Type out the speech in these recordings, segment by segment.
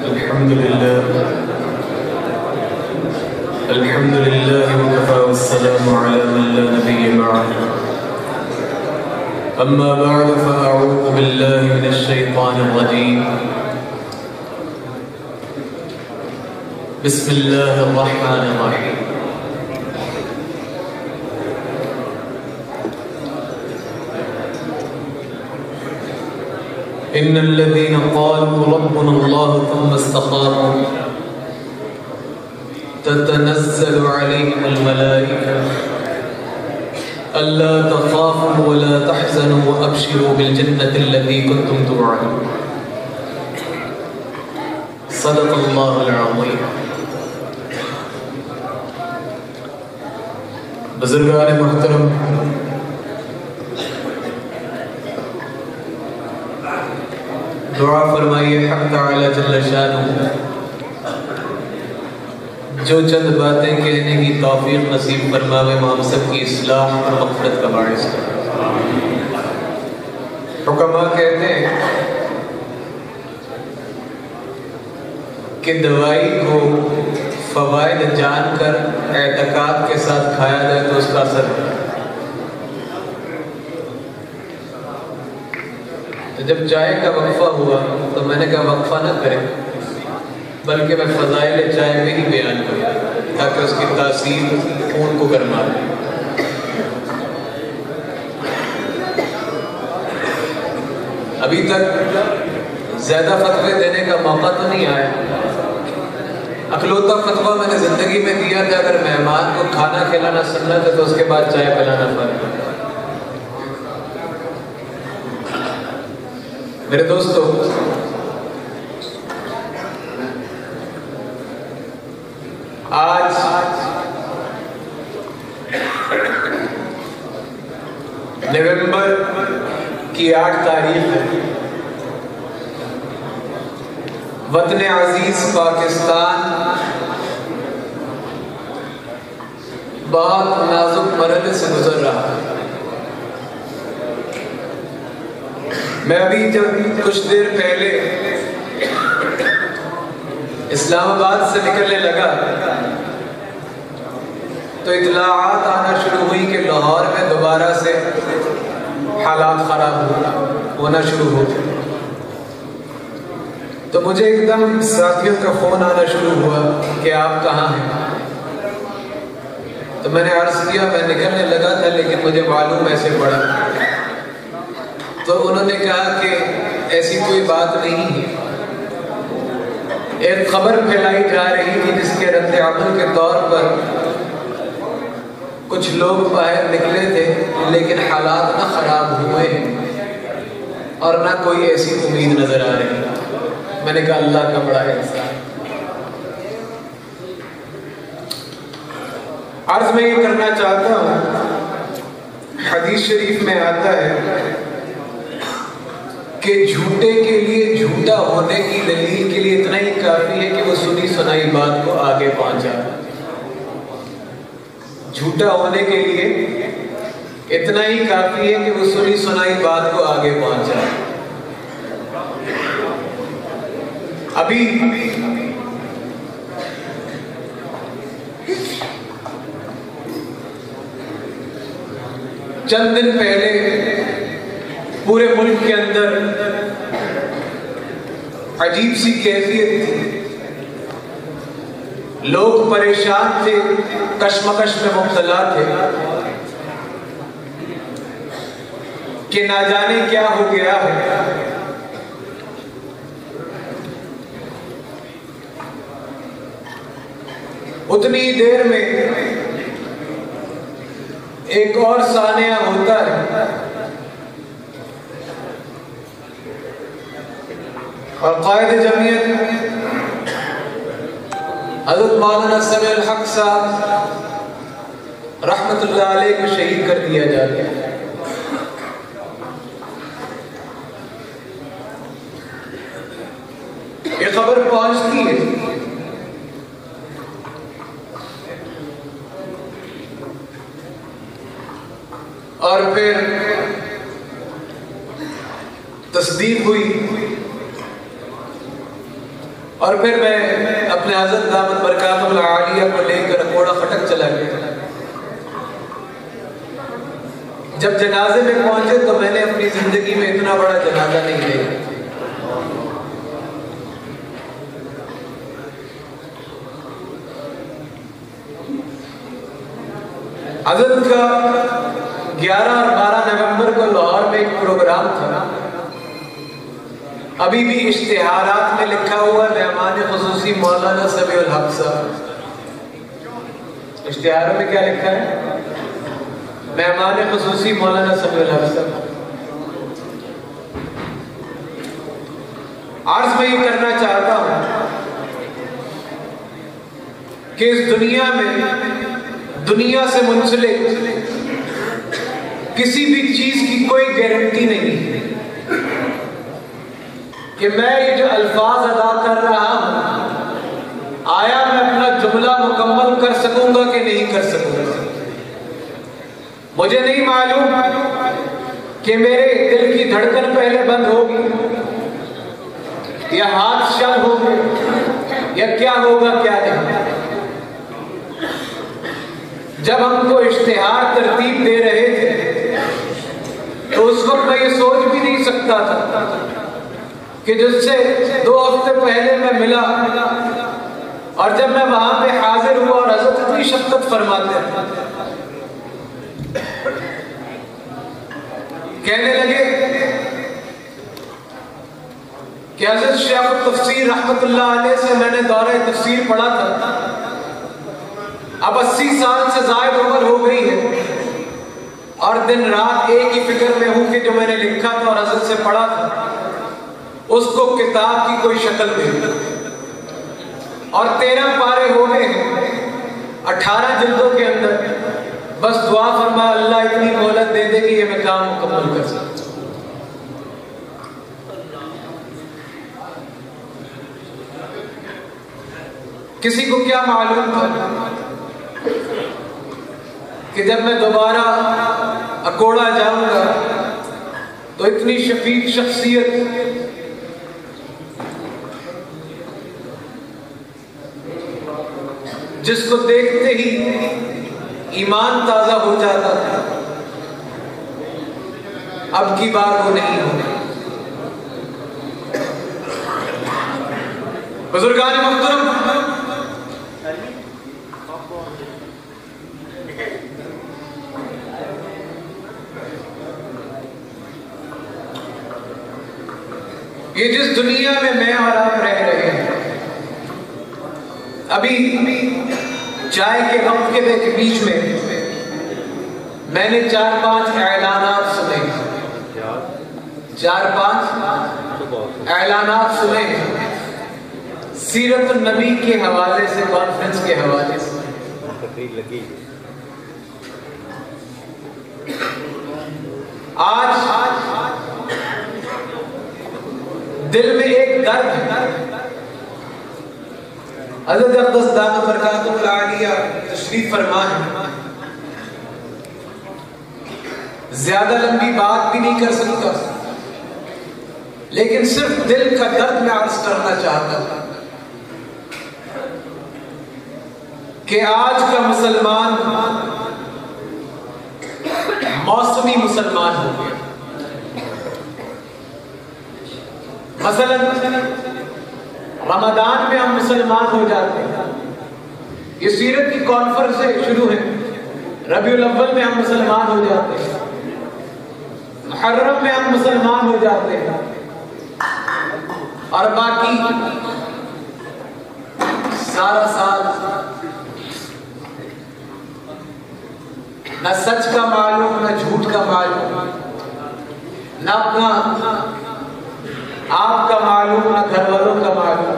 الحمد لله وكفى والسلام على من لا نبي بعده. أما بعد فأعوذ بالله من الشيطان الرجيم. بسم الله الرحمن الرحيم. إن الذين قالوا ربنا الله ثم استقاموا تتنزل عليهم الملائكة ألا تخافوا ولا تحزنوا وأبشروا بالجنة التي كنتم توعدون. صدق الله العظيم. بزرگان محترم، دعا فرمائیے حق تعالی جل شانہ جو چند باتیں کہنے کی توفیق نصیب فرماوے، ہم سب کی اصلاح اور مغفرت کا باعث کرے. حکماء کہتے ہیں کہ دوائی کو فوائد جان کر اعتقاد کے ساتھ کھایا جائے تو اس کا اثر ہے. تو جب چائے کا وقفہ ہوا تو میں نے کہا وقفہ نہ کریں بلکہ میں فضائل چائے میں ہی بیان کروں تاکہ اس کی تاثیر خون کو گرما دے. ابھی تک زیادہ فتوے دینے کا موقع تو نہیں آیا. اکلوتا فتویٰ میں نے زندگی میں دیا تھا اگر مہمان کو کھانا کھلانا سنت ہے تو اس کے بعد چائے پلانا فرض ہے. میرے دوستو، آج نومبر کی 8 تاریخ ہے. وطن عزیز پاکستان بہت نازک مرحلے سے گزر رہا ہے. میں ابھی جب کچھ دیر پہلے اسلام آباد سے نکلنے لگا تو اطلاعات آنا شروع ہوئی کہ لاہور میں دوبارہ سے حالات خراب ہونا شروع ہو گئے. تو مجھے ایک دم ساتھیوں کا فون آنا شروع ہوا کہ آپ کہاں ہیں. تو میں نے عرض کیا میں نکلنے لگا تھا لیکن مجھے معلوم ایسے پڑا. تو انہوں نے کہا کہ ایسی کوئی بات نہیں ہے. ایک خبر پھیلائی جا رہی تھی جس کے رد عمل کے طور پر کچھ لوگ باہر نکلے تھے لیکن حالات نہ خراب ہوئے اور نہ کوئی ایسی امید نظر آ رہی. میں نے کہا اللہ کا بڑا احسان. عرض میں یہ کرنا چاہتا ہوں، حدیث شریف میں آتا ہے کہ جھوٹے کے لیے جھوٹا ہونے کی دلیل کے لیے اتنا ہی کافی ہے کہ وہ سنی سنائی بات کو آگے پہنچا. جھوٹا ہونے کے لیے اتنا ہی کافی ہے کہ وہ سنی سنائی بات کو آگے پہنچا. ابھی چند دن پہلے پورے ملک کے اندر عجیب سی کیفیت تھی. لوگ پریشان تھے، کشمکش میں مبتلا تھے کہ نہ جانے کیا ہو گیا ہے. اتنی دیر میں ایک اور سانحہ ہوتا ہے. اور قائد جمعیت حضرت مولانا سمیع الحق صاحب رحمت اللہ علیہ کو شہید کر دیا جاتا ہے. یہ خبر پہنچتی ہے اور پھر تصدیق ہوئی اور پھر میں اپنے حضرت دامت برکاتہ العالیہ کو لے کر کوڑا خٹک چلا گیا. جب جنازے میں پہنچے تو میں نے اپنی زندگی میں اتنا بڑا جنازہ نہیں دیکھا. حضرت کا 11 اور 12 نومبر کو لاہور میں ایک پروگرام تھا. ابھی بھی اشتہارات میں لکھا ہوا مہمان خصوصی مولانا سمیع الحق صاحب. اشتہاروں میں کیا لکھا ہے؟ مہمان خصوصی مولانا سمیع الحق صاحب. عرض میں یہ کرنا چاہتا ہوں کہ اس دنیا میں دنیا سے منسلک کسی بھی چیز کی کوئی گارنٹی نہیں کہ میں یہ جو الفاظ ادا کر رہا ہوں آیا میں اپنا جملہ مکمل کر سکوں گا کہ نہیں کر سکوں گا. مجھے نہیں معلوم کہ میرے دل کی دھڑکن پہلے بند ہوگی یا ہاتھ شل ہوگے یا کیا ہوگا کیا نہیں. جب ہم کو اشتہار ترتیب دے رہے تھے تو اس وقت میں یہ سوچ بھی نہیں سکتا تھا کہ جس سے 2 ہفتے پہلے میں ملا اور جب میں وہاں پہ حاضر ہوا اور حضرت اتنی شفقت فرماتے ہیں کہنے لگے کہ حضرت شیخ التفسیر رحمت اللہ علیہ سے میں نے دورہ تفسیر پڑھا تھا. اب 80 سال سے زائد عمر ہو گئی ہے اور دن رات ایک ہی فکر میں ہوں کہ جو میں نے لکھا تھا اور حضرت سے پڑھا تھا اس کو کتاب کی کوئی شکل دے. اور 13 پارے ہو گئے ہیں 18 جلدوں کے اندر. بس دعا فرما اللہ اتنی مہلت دے دے کہ یہ میں کام مکمل کر سکوں. کسی کو کیا معلوم تھا کہ جب میں دوبارہ اکوڑا جاؤں گا تو اتنی شفیق شخصیت جس کو دیکھتے ہی ایمان تازہ ہو جاتا تھا اب کی بار وہ نہیں ہوگی. بزرگان محترم یہ جس دنیا میں اور آپ رہ رہے ہیں ابھی چائے کے وقت کے بیچ میں میں نے 4-5 اعلانات سنے 4-5 اعلانات سنے سیرت النبی کے حوالے سے کانفرنس کے حوالے سے. آج دل میں ایک درد حضرت اقدس دامت برکاتہ العالیہ تشریف فرما ہے. زیادہ لمبی بات بھی نہیں کر سکتا لیکن صرف دل کا درد میں عرض کرنا چاہتا تھا کہ آج کا مسلمان موسمی مسلمان ہو گیا. مثلا رمضان میں ہم مسلمان ہو جاتے ہیں. یہ سیرت کی کانفرنس سے شروع ہے. ربیع الاول میں ہم مسلمان ہو جاتے ہیں. محرم میں ہم مسلمان ہو جاتے ہیں. اور باقی سارا سال نہ سچ کا معلوم نہ جھوٹ کا معلوم نہ اپنا آپ کا معلوم نہ گھر والوں کا معلوم.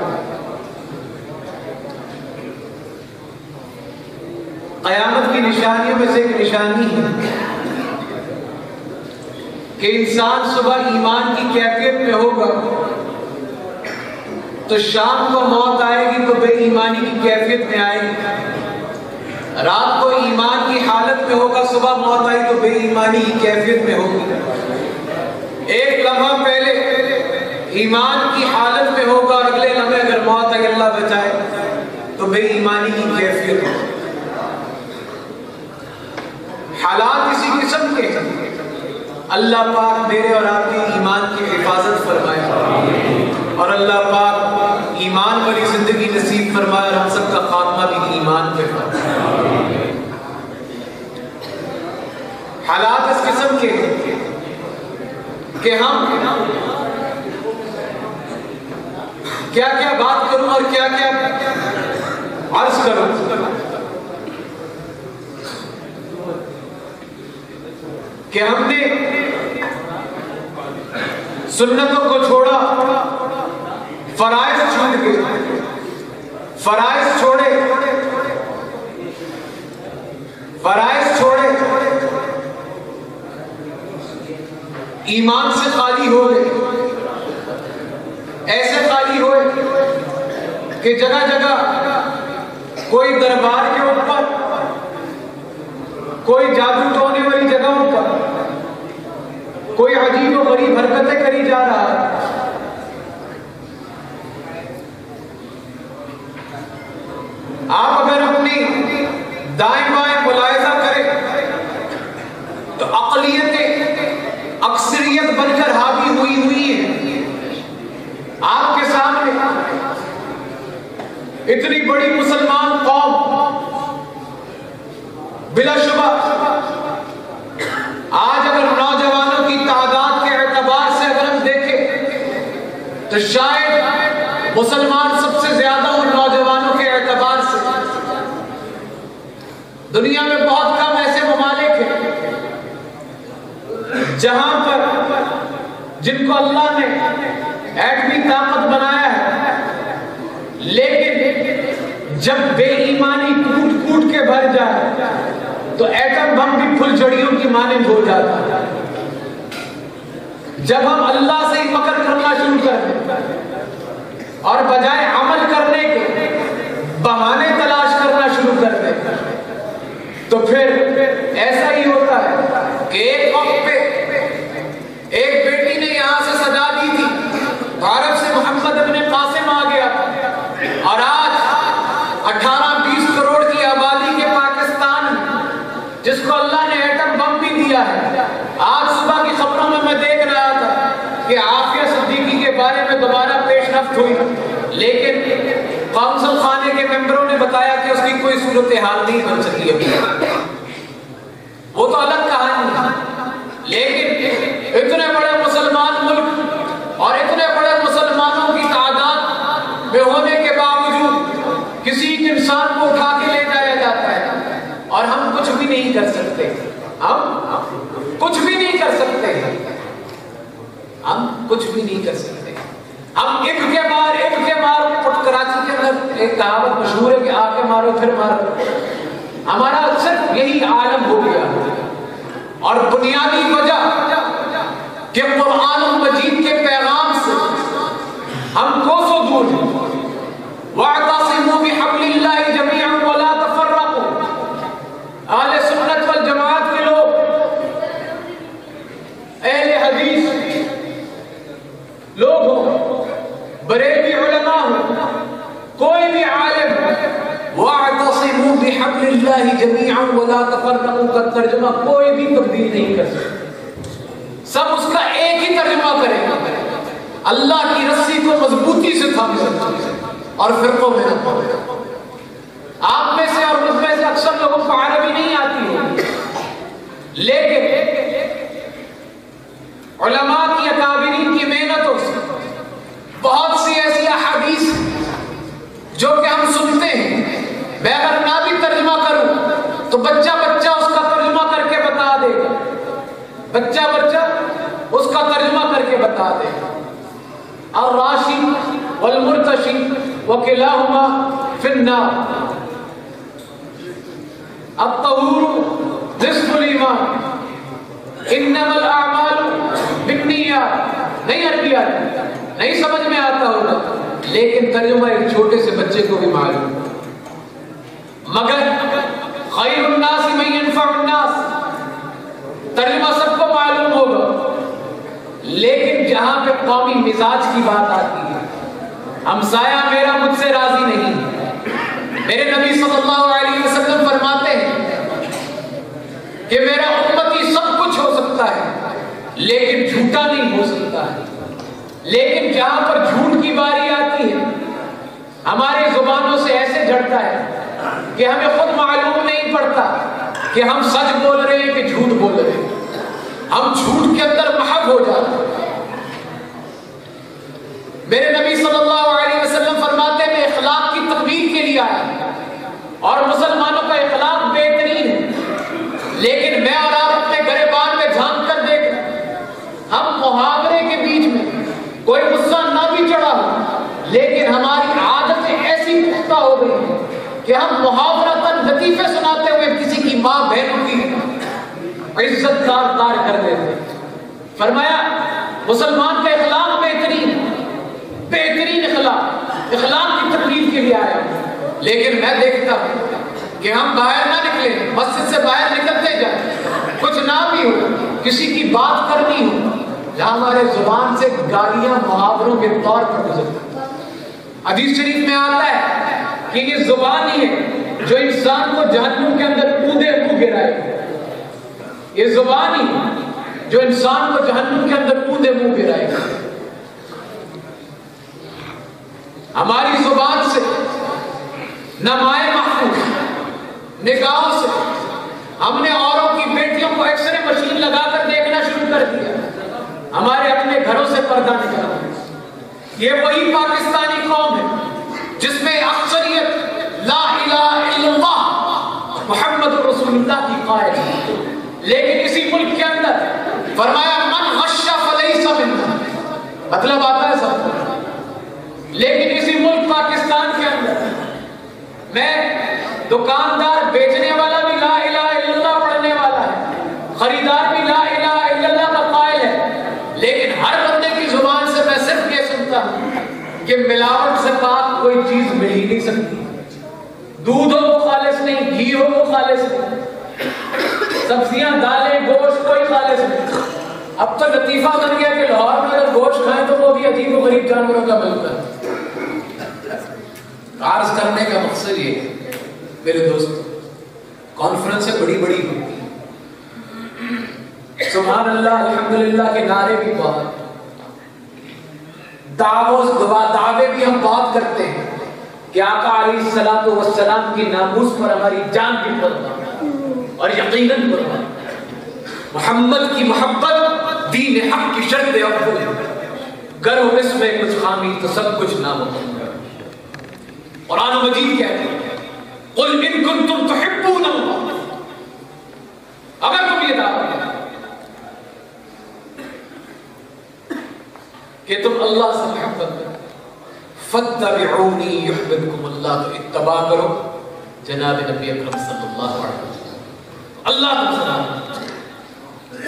قیامت کی نشانیوں میں سے ایک نشانی ہے کہ انسان صبح ایمان کی کیفیت میں ہوگا تو شام کو موت آئے گی تو بے ایمانی کی کیفیت میں آئے گی. رات کو ایمان کی حالت میں ہوگا صبح موت آئی تو بے ایمانی کی کیفیت میں ہوگی. ایک لمحہ پہلے ایمان کی حالت میں ہوگا اور اگلے لمحے اگر موت ہے اللہ بچائے تو بے ایمانی کی کیفیت ہے۔ حالات اسی قسم کے اللہ پاک میرے اور آپ کی ایمان کی حفاظت فرمائے اور اللہ پاک ایمان والی زندگی نصیب فرمائے اور ہم سب کا خاتمہ بھی ایمان پہ فرمائے۔ حالات اس قسم کے کہ ہم کیا کیا بات کروں اور کیا کیا عرض کروں۔ کہ ہم نے سنتوں کو چھوڑا، فرائض چھوڑ گئے، فرائض چھوڑے، فرائض چھوڑے، ایمان سے خالی ہو گئے، ایسے خالی ہوئے کہ جگہ جگہ کوئی دربار کے اوپر، کوئی جادو ٹونے والی جگہوں پر کوئی عجیب و غریب حرکتیں کری جا رہا ہے۔ آپ اگر اپنی دائیں بائیں ملاحظہ کریں تو اقلیتیں اکثریت بن کر حاوی ہوئی ہیں۔ آپ کے سامنے اتنی بڑی مسلمان قوم بلا شبہ آج اگر نوجوانوں کی تعداد کے اعتبار سے اگر ہم دیکھیں تو شاید مسلمان سب سے زیادہ اور نوجوانوں کے اعتبار سے دنیا میں بہت کم ایسے ممالک ہیں جہاں پر جن کو اللہ نے ایٹمی طاقت بنایا ہے، لیکن جب بے ایمانی کوٹ کوٹ کے بھر جائے تو ایٹم بم بھی پھل جھڑیوں کی مانند ہو جاتا ہے۔ جب ہم اللہ سے ہی مکر کرنا شروع کر دیں اور بجائے عمل کرنے کے بہانے تلاش کرنا شروع کر دیں تو پھر ایسا ہی ہوتا ہے کہ ایک وقت پہ ایک بیٹی نے یہاں سے سجا دی تھی، بھارت سے محمد ابن قاسم آ گیا اور آج 18-20 کروڑ کی آبادی کے پاکستان جس کو اللہ نے ایٹم بم بھی دیا ہے، آج صبح کی خبروں میں دیکھ رہا تھا کہ عافیہ صدیقی کے بارے میں دوبارہ پیش رفت ہوئی، لیکن کونسل خانے کے ممبروں نے بتایا کہ اس کی کوئی صورتحال نہیں بن سکی ابھی، وہ تو الگ کہانی ہے۔ لیکن اتنے بڑے مسلمان ملک اور اتنے بڑے مسلمانوں کی تعداد میں ہونے کے باوجود کسی ایک انسان کو اٹھا کے لے جایا جاتا ہے اور ہم کچھ بھی نہیں کر سکتے، ہم کچھ بھی نہیں کر سکتے، ہم کچھ بھی نہیں کر سکتے۔ ہم ایک کے مار کراچی کے اندر ایک کہاوت مشہور ہے کہ آ کے مارو پھر مارو، ہمارا صرف یہی عالم ہو گیا اور بنیادی وجہ کہ قرآن مجید کے پیغام سے ہم کوسوں دور ہیں۔ وَاعْتَصِمُوا بِحَبْلِ اللَّهِ جَمِيعًا وَلَا تَفَرَّقُوا، اہل سنت والجماعت کے لوگ، اہل حدیث لوگ ہوں، بریلوی علماء ہوں، کوئی بھی عالم، وَاعْتَصِمُوا بِحَبْلِ اللَّهِ جَمِيعًا وَلَا تَفَرَّقُوا کا ترجمہ کوئی بھی تبدیل نہیں کر سکتا، سب اس کا ایک ہی ترجمہ کریں گے، اللہ کی رسی کو مضبوطی سے تھامے اور فرقوں میں نہ پڑے۔ آپ میں سے اور مجھ میں سے اکثر لوگوں کو عربی نہیں آتی ہے، لیکن علماء کی اکابرین کی محنتوں سے بہت سی ایسی احادیث جو کہ ہم سنتے ہیں، میں اگر نہ بھی ترجمہ کروں تو بچہ اس کا ترجمہ کر کے بتا دے گا، بچہ اس کا ترجمہ کر کے بتا دے گا۔ الراشی والمرتشی وکلاہما فی النار، الطہور نصف الایمان، انما الاعمال بالنیات۔ نہیں عربی آتی، نہیں سمجھ میں آتا ہوگا، لیکن ترجمہ ایک چھوٹے سے بچے کو بھی معلوم، مگر خیر الناس من ينفع الناس ترجمہ سب کو معلوم ہوگا، لیکن جہاں پہ قومی مزاج کی بات آتی ہے، ہمسایہ میرا مجھ سے راضی نہیں، میرے نبی صلی اللہ علیہ وسلم فرماتے ہیں کہ میرا امتی سب کچھ ہو سکتا ہے لیکن جھوٹا نہیں ہو سکتا ہے۔ لیکن جہاں پر جھوٹ کی باری آتی ہے، ہماری زبانوں سے ایسے جھڑتا ہے کہ ہمیں خود معلوم نہیں پڑتا کہ ہم سچ بول رہے ہیں کہ جھوٹ بول رہے ہیں، ہم جھوٹ کے اندر محو ہو جاتے ہیں۔ میرے نبی صلی اللہ علیہ وسلم فرماتے ہیں میں اخلاق کی تقویت کے لیے آیا اور مسلمانوں کا اخلاق بہترین ہے، لیکن میں اور آپ اپنے گریبان میں جھانک کر دیکھ ہم محاورے کے بیچ میں کوئی غصہ نہ بھی چڑھا ہو، لیکن ہماری عادتیں ایسی پختہ ہو گئی ہیں کہ ہم محاورتاً لطیفے سناتے ہوئے کسی کی ماں بہنوں کی عزت دار کر دیتے۔ فرمایا مسلمان کا اخلاق بہترین اخلاق کی تقریر کے لیے آیا، لیکن میں دیکھتا ہوں کہ ہم باہر نہ نکلیں، مسجد سے باہر نکلتے جائیں، کچھ نہ بھی ہو، کسی کی بات کرنی ہو، جہاں ہمارے زبان سے گالیاں محاوروں کے طور پر گزرتی ہیں۔ حدیث شریف میں آتا ہے کہ یہ زبان ہی ہے جو انسان کو جہنم کے اندر اودے منہ گرائے، یہ زبان ہی جو انسان کو جہنم کے اندر اودے منہ گرائے۔ ہماری زبان سے نمائے محفوظ نگاہوں سے ہم نے اوروں کی بیٹیوں کو ایکس رے مشین لگا کر دیکھنا شروع کر دیا، ہمارے اپنے گھروں سے پردہ نکالا۔ یہ وہی پاکستانی قوم ہے جس میں اکثریت لا الہ الا اللہ محمد رسول اللہ کی قائل ہے، لیکن اسی ملک کے اندر فرمایا من غش فلیس منا، مطلب آتا ہے سب، لیکن اسی ملک پاکستان کے اندر میں دکاندار بیچنے والا بھی لا الہ الا اللہ پڑھنے والا ہے، خریدار بھی لا الہ الا اللہ کا قائل ہے، لیکن ہر بندے کی زبان سے میں صرف یہ سنتا ہوں کہ ملاوٹ سے پاک کوئی چیز مل ہی نہیں سکتی، دودھ ہو وہ خالص نہیں، گھی ہو وہ خالص نہیں، سبزیاں دالیں گوشت کوئی خالص نہیں۔ اب تو لطیفہ بن گیا کہ لاہور میں اگر گوشت کھائیں تو وہ بھی عجیب و غریب جانوروں کا ملتا ہے۔ عرض کرنے کا مقصد یہ ہے میرے دوست، کانفرنسیں بڑی بڑی ہوتی ہیں، سبحان اللہ الحمدللہ کے نعرے بھی بہت، دعوے بھی ہم بات کرتے ہیں کہ آقا علیہ الصلوۃ والسلام کی ناموس پر ہماری جان کی قربان اور یقیناً قربان، محمد کی محبت دین حق کی شرط اول ہے، گر ہو اس میں کچھ خامی تو سب کچھ ناممکن۔ قرآن مجید کہتے ہیں قل ان کنتم تحبون اللہ، اگر تم یہ دعویٰ کہ تم اللہ سے محبت کرو فاتبعونی یحببکم اللہ، تو اتباع کرو جناب نبی اکرم صلی اللہ علیہ وسلم، اللہ کو سلام۔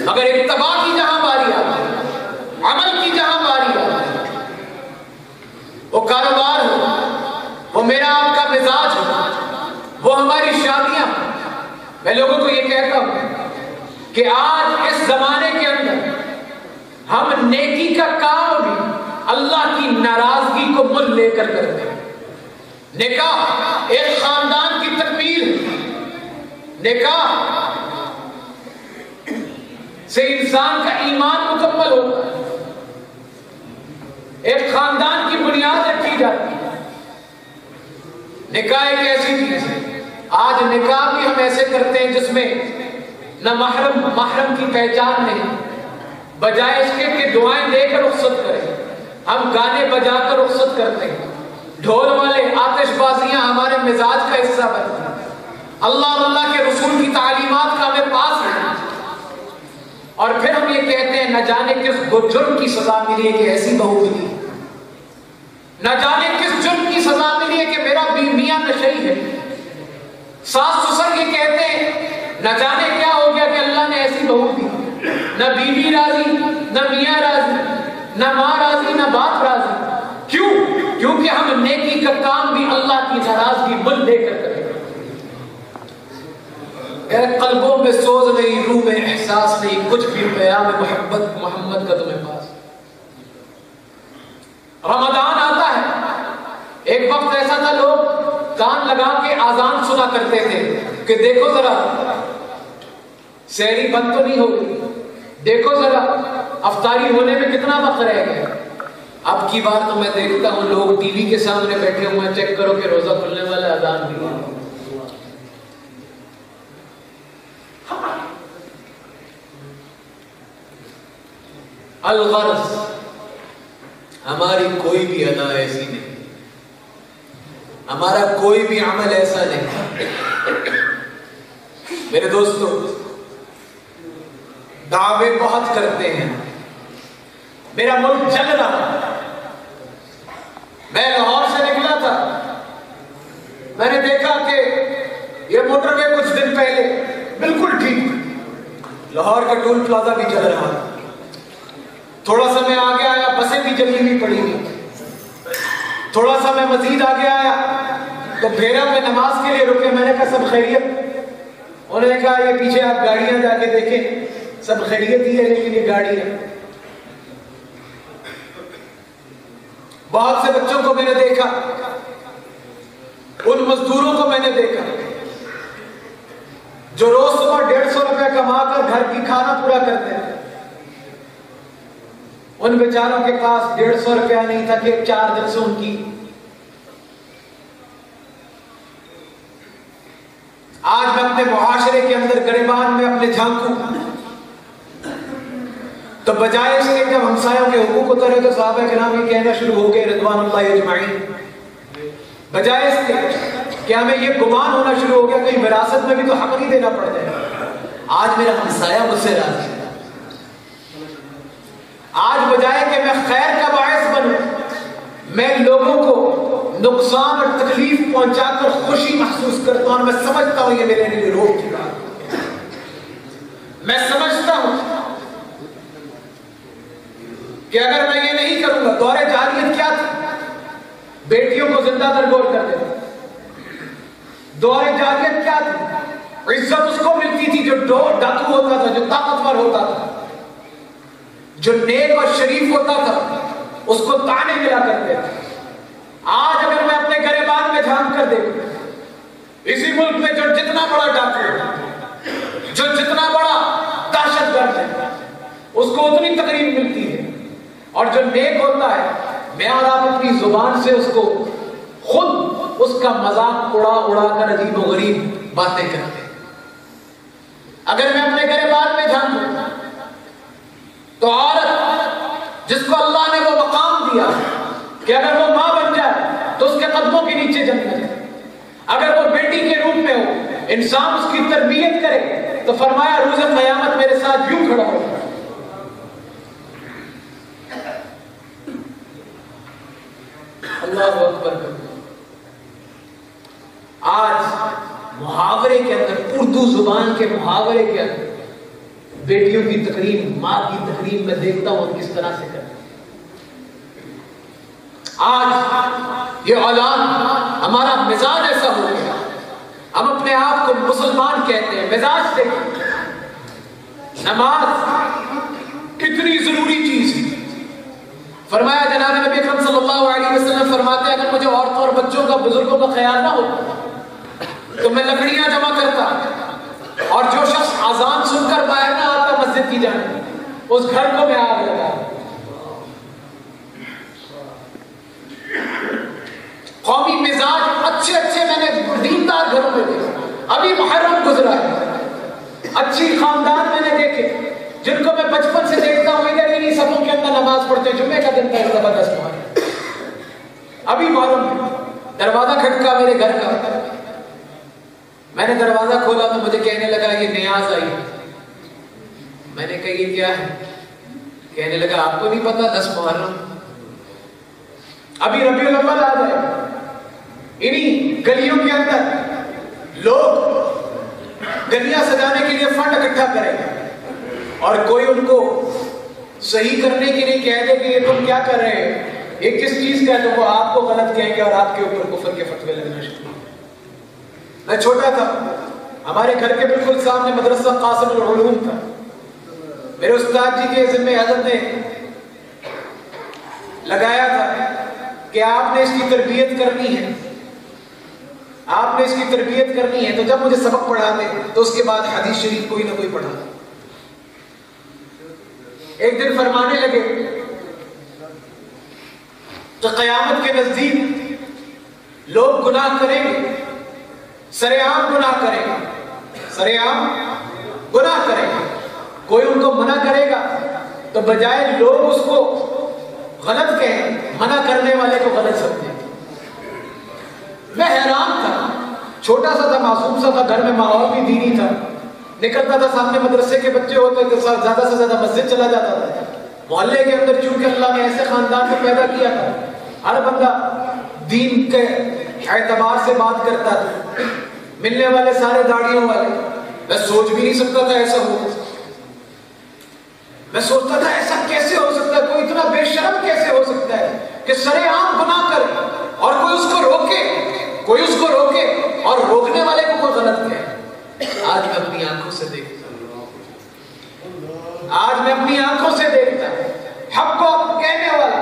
اگر اتباع کی جہاں باری آتی ہے، عمل کی جہاں باری آتی ہے، وہ کاروبار ہو، وہ میرا آپ کا مزاج ہو، وہ ہماری شادیاں، میں لوگوں کو یہ کہتا ہوں کہ آج اس زمانے کے اندر ہم نیکی کا کام بھی اللہ کی ناراضگی کو مل لے کر کرتے ہیں۔ نکاح ایک خاندان کی تکمیل ہے، نکاح سے انسان کا ایمان مکمل ہوتا ہے، ایک خاندان کی بنیاد رکھی جاتی ہے۔ نکاح ایک ایسی چیز ہے، آج نکاح بھی ہم ایسے کرتے ہیں جس میں نہ محرم کی پہچان نہیں، بجائے اس کے کہ دعائیں دے کر رخصت کریں، ہم گانے بجا کر رخصت کرتے ہیں، ڈھول والے آتش بازیاں ہمارے مزاج کا حصہ بنتی ہیں، اللہ اور اللہ کے رسول کی تعلیمات کا ہمیں پاس ہے، اور پھر ہم یہ کہتے ہیں نہ جانے کس جرم کی سزا ملی ہے کہ ایسی بہو ملی، نہ جانے کس جرم کی سزا ملی ہے کہ میرا میاں نشئی ہے، ساس سسر یہ کہتے ہیں نہ جانے کیا ہو گیا کہ اللہ نے ایسی بہو دی، نہ بیوی راضی، نہ میاں راضی، نہ ماں راضی، نہ باپ راضی۔ کیوں؟ کیونکہ ہم نیکی کا کام بھی اللہ کی ناراضگی مل دے کر کریں۔ اے قلبوں میں سوز نہیں، روح میں احساس نہیں، کچھ بھی پیام محبت محمد کا تمہیں پاس۔ رمضان آتا ہے، ایک وقت ایسا تھا لوگ کان لگا کے آزان سنا کرتے تھے کہ دیکھو ذرا سحری بند تو نہیں ہوگی، دیکھو ذرا افطاری ہونے میں کتنا وقت رہ گیا۔ اب کی بار تو میں دیکھتا ہوں لوگ ٹی وی کے سامنے بیٹھے ہوئے ہیں، چیک کرو کہ روزہ کھلنے والا اذان بھی ہے۔ الغرض ہماری کوئی بھی ادا ایسی نہیں، ہمارا کوئی بھی عمل ایسا نہیں۔ میرے دوستو، دعوے بہت کرتے ہیں، میرا ملک جل رہا۔ میں لاہور سے نکلا تھا، میں نے دیکھا کہ یہ موٹر وے کچھ دن پہلے بالکل ٹھیک، لاہور کا ٹول پلازا بھی جل رہا، تھوڑا سا میں آگے آیا بسیں بھی جلی ہوئی پڑی ہوئی، تھوڑا سا میں مزید آگے آیا تو بھیرا میں نماز کے لیے رکے، میں نے کہا سب خیریت؟ انہوں نے کہا یہ پیچھے آپ گاڑیاں جا کے دیکھیں، سب خیریت ہی ہے لیکن یہ گاڑی ہے۔ بہت سے بچوں کو میں نے دیکھا، ان مزدوروں کو میں نے دیکھا جو روز صبح 150 روپے کما کر گھر کی کھانا پورا کرتے ہیں، ان بیچاروں کے پاس 150 روپیہ نہیں تھا کہ 4 دن سے ان کی آج میں اپنے معاشرے کے اندر گریبان میں اپنے جھانکوں تو بجائے اس کے جب ہمسایوں کے حقوق اترے تو صحابہ کرام یہ کہنا شروع ہو گئے رضوان اللہ اجمعین، بجائے اس کے کہ ہمیں یہ گمان ہونا شروع ہو گیا کہ وراثت میں بھی تو حق نہیں دینا پڑ جائے، آج میرا ہمسایہ مجھ سے راضی ہے، آج بجائے کہ میں خیر کا باعث بنوں میں لوگوں کو نقصان اور تکلیف پہنچا کر خوشی محسوس کرتا ہوں، اور میں سمجھتا ہوں یہ میرے لیے روک کی بات، میں سمجھتا ہوں کہ اگر میں یہ نہیں کروں گا، دور جاہلیت کیا تھا؟ بیٹیوں کو زندہ درگور کر دیتے، دور جاہلیت کیا تھی؟ عزت اس کو ملتی تھی جو ڈاکو ہوتا تھا، جو طاقتور ہوتا تھا، جو نیک اور شریف ہوتا تھا، اس کو تانے ملا کرتے تھے۔ آج اگر میں اپنے گریبان میں جھانک کر دیکھوں، اسی ملک میں جو جتنا بڑا ڈاکو ہے، جو جتنا بڑا دہشت گرد ہے، اس کو اتنی تقریب ملتی ہے، اور جو نیک ہوتا ہے میں اور آپ اپنی زبان سے اس کو خود اس کا مذاق اڑا کر عجیب و غریب باتیں کرتے ہیں۔ اگر میں اپنے گریبان میں جھانکوں تو عورت جس کو اللہ نے وہ مقام دیا کہ اگر وہ ماں بن جائے تو اس کے قدموں کے نیچے جنت ہے، اگر وہ بیٹی کے روپ میں ہو، انسان اس کی تربیت کرے تو فرمایا روز قیامت میرے ساتھ یوں کھڑا ہو۔ اللہ اکبر۔ آج محاورے کے اندر، اردو زبان کے محاورے کے اندر بیٹیوں کی تقریب، ماں کی تقریب میں دیکھتا ہوں کس طرح سے کرتے۔ آج یہ اعلان، ہمارا مزاج ایسا ہو گیا، ہم اپنے آپ کو مسلمان کہتے ہیں، مزاج دیکھیں۔ نماز کتنی ضروری چیز ہے، فرمایا جناب نبی اکرم صلی اللہ علیہ وسلم فرماتے ہیں اگر مجھے عورتوں اور بچوں کا، بزرگوں کا خیال نہ ہو تو میں لکڑیاں جمع کرتا، اور جو شخص اذان سن کر باہر نہ آتا مسجد کی جانب، اس گھر کو میں آگ لگا۔ قومی مزاج اچھے میں نے دیندار گھروں میں دیکھا، ابھی محرم گزرا ہے، اچھی خاندان میں نے دیکھے جن کو میں بچپن سے دیکھتا ہوں ادھر انہی سبوں کے اندر نماز پڑھتے، جمعے کا دن تھا، زبردست محرم، ابھی محرم، دروازہ کھٹکا میرے گھر کا، میں نے دروازہ کھولا تو مجھے کہنے لگا یہ نیاز آئی، میں نے کہا یہ کیا ہے؟ کہنے لگا آپ کو نہیں پتا 10 محرم، ابھی ربیع الاول آ جائے، انہی گلیوں کے اندر لوگ گلیاں سجانے کے لیے فنڈ اکٹھا کریں گے، اور کوئی ان کو صحیح کرنے کے لیے کہہ دے کہ یہ تم کیا کر رہے ہیں، یہ کس چیز کا ہے، تو وہ آپ کو غلط کہیں گے اور آپ کے اوپر کفر کے فتوے لگنا شروع۔ میں چھوٹا تھا، ہمارے گھر کے بالکل سامنے مدرسہ قاسم العلوم تھا، میرے استاد جی کے ذمہ حضرت نے لگایا تھا کہ آپ نے اس کی تربیت کرنی ہے، آپ نے اس کی تربیت کرنی ہے، تو جب مجھے سبق پڑھاتے تو اس کے بعد حدیث شریف کوئی نہ کوئی پڑھاتا۔ ایک دن فرمانے لگے کہ قیامت کے نزدیک لوگ گناہ کریں گے، سرے عام گناہ کریں گے، سرے عام گناہ کریں گے، کوئی ان کو منع کرے گا تو بجائے لوگ اس کو غلط کہیں، منع کرنے والے کو غلط سمجھیں۔ میں حیران تھا، چھوٹا سا تھا، معصوم سا تھا، گھر میں ماحول بھی دینی تھا، نکلتا تھا سامنے مدرسے کے بچے ہوتے تھے، زیادہ سے زیادہ مسجد چلا جاتا تھا۔ محلے کے اندر چونکہ اللہ نے ایسے خاندان کو پیدا کیا تھا، ہر بندہ دین کے اعتبار سے بات کرتا تھا، ملنے والے سارے داڑھیوں والے۔ میں سوچ بھی نہیں سکتا تھا ایسا ہو، میں سوچتا تھا ایسا کیسے ہو سکتا ہے، کوئی اتنا بے شرم کیسے ہو سکتا ہے کہ سرے عام گناہ کرے اور کوئی اس کو روکے، کوئی اس کو روکے اور روکنے والے کو کوئی غلط کہے۔ آج میں اپنی آنکھوں سے دیکھتا ہوں، آج میں اپنی آنکھوں سے دیکھتا ہوں، حق کو حق کہنے والے،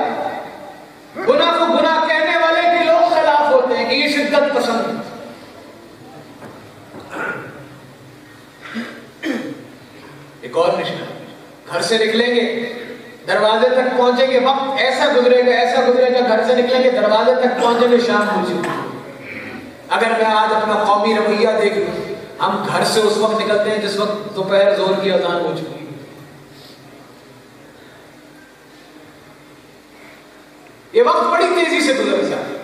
گناہ کو گناہ کہنے والے کے لوگ خلاف ہوتے ہیں کہ یہ شدت پسند ہے۔ ایک اور نشان، گھر سے نکلیں گے دروازے تک پہنچیں گے، وقت ایسا گزرے گا، ایسا گزرے گا، گھر سے نکلیں گے دروازے تک پہنچیں گے شام ہو چکی۔ اگر میں آج اپنا قومی رویہ دیکھ لوں، ہم گھر سے اس وقت نکلتے ہیں جس وقت دوپہر ظہر کی اذان ہو چکی ہے۔ یہ وقت بڑی تیزی سے گزر جاتا ہے،